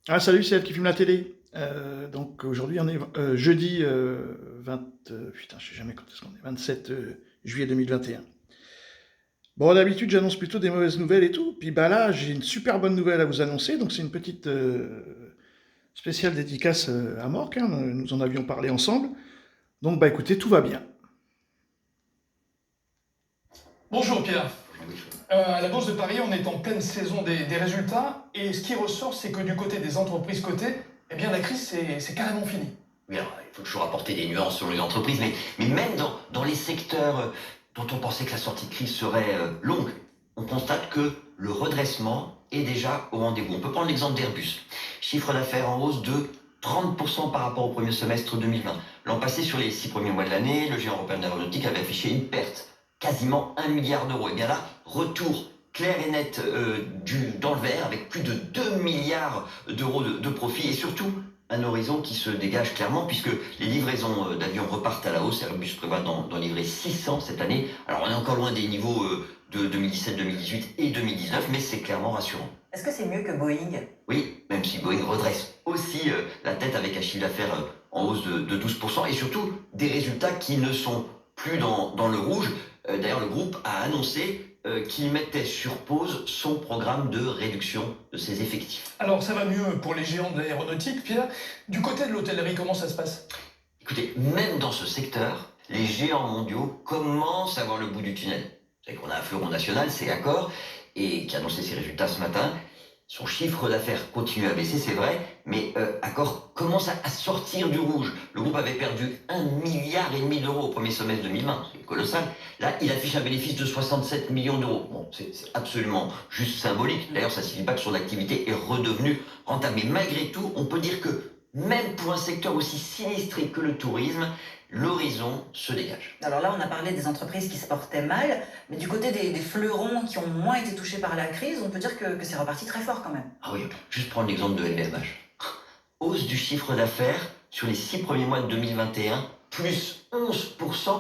Ah salut, c'est elle qui filme la télé. Donc aujourd'hui on est jeudi 20... putain, je sais jamais quand est-ce qu'on est. 27 juillet 2021. Bon, d'habitude j'annonce plutôt des mauvaises nouvelles et tout. Puis bah là j'ai une super bonne nouvelle à vous annoncer. Donc c'est une petite spéciale dédicace à Morck, hein. Nous en avions parlé ensemble. Donc bah écoutez, tout va bien. Bonjour Pierre. À la Bourse de Paris, on est en pleine saison des résultats et ce qui ressort, c'est que du côté des entreprises cotées, eh bien la crise, c'est carrément fini. Oui, alors, il faut toujours apporter des nuances sur les entreprises, mais même dans les secteurs dont on pensait que la sortie de crise serait longue, on constate que le redressement est déjà au rendez-vous. On peut prendre l'exemple d'Airbus. Chiffre d'affaires en hausse de 30% par rapport au premier semestre 2020. L'an passé, sur les 6 premiers mois de l'année, le géant européen de l'aéronautique avait affiché une perte, quasiment 1 milliard d'euros. Et bien là, retour clair et net dans le vert, avec plus de 2 milliards d'euros de profit, et surtout un horizon qui se dégage clairement, puisque les livraisons d'avions repartent à la hausse. Airbus prévoit d'en livrer 600 cette année. Alors on est encore loin des niveaux de 2017, 2018 et 2019, mais c'est clairement rassurant. Est-ce que c'est mieux que Boeing? Oui, même si Boeing redresse aussi la tête avec un chiffre d'affaires en hausse de 12%, et surtout des résultats qui ne sont plus dans le rouge. D'ailleurs, le groupe a annoncé qu'il mettait sur pause son programme de réduction de ses effectifs. Alors ça va mieux pour les géants de l'aéronautique, Pierre. Du côté de l'hôtellerie, comment ça se passe? Écoutez, même dans ce secteur, les géants mondiaux commencent à voir le bout du tunnel. Vous savez qu'on a un fleuron national, c'est Accor, et qui a annoncé ses résultats ce matin. Son chiffre d'affaires continue à baisser, c'est vrai, mais Accor commence à sortir du rouge. Le groupe avait perdu 1,5 milliard d'euros au premier semestre 2020, c'est colossal. Là, il affiche un bénéfice de 67 millions d'euros. Bon, c'est absolument juste symbolique. D'ailleurs, ça ne signifie pas que son activité est redevenue rentable. Mais malgré tout, on peut dire que même pour un secteur aussi sinistré que le tourisme, l'horizon se dégage. Alors là, on a parlé des entreprises qui se portaient mal, mais du côté des fleurons qui ont moins été touchés par la crise, on peut dire que c'est reparti très fort quand même. Ah oui, juste prendre l'exemple de LVMH. Hausse du chiffre d'affaires sur les 6 premiers mois de 2021, plus 11%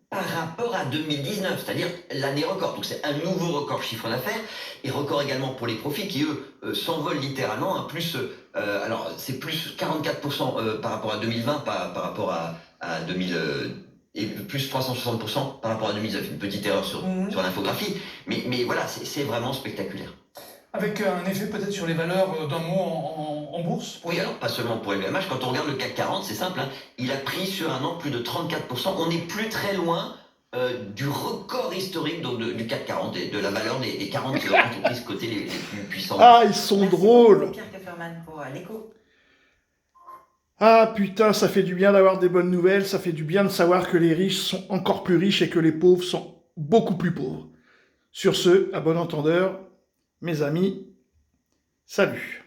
par rapport à 2019, c'est-à-dire l'année record. Donc c'est un nouveau record chiffre d'affaires, et record également pour les profits qui, eux, s'envolent littéralement. Alors c'est plus 44% par rapport à 2020, par rapport à 2000... et plus 360% par rapport à 2019. Une petite erreur sur l'infographie, mais voilà, c'est vraiment spectaculaire. Avec un effet peut-être sur les valeurs d'un mot en bourse? Oui, alors pas seulement pour LVMH, quand on regarde le CAC 40, c'est simple, hein, il a pris sur un an plus de 34%. On n'est plus très loin du record historique donc du CAC 40 et de la valeur des 40 entreprises cotées les plus puissantes. Ah, ils sont Merci drôles. beaucoup, Pierre Kefferman, pour l'écho. Ah putain, ça fait du bien d'avoir des bonnes nouvelles, ça fait du bien de savoir que les riches sont encore plus riches et que les pauvres sont beaucoup plus pauvres. Sur ce, à bon entendeur, mes amis, salut.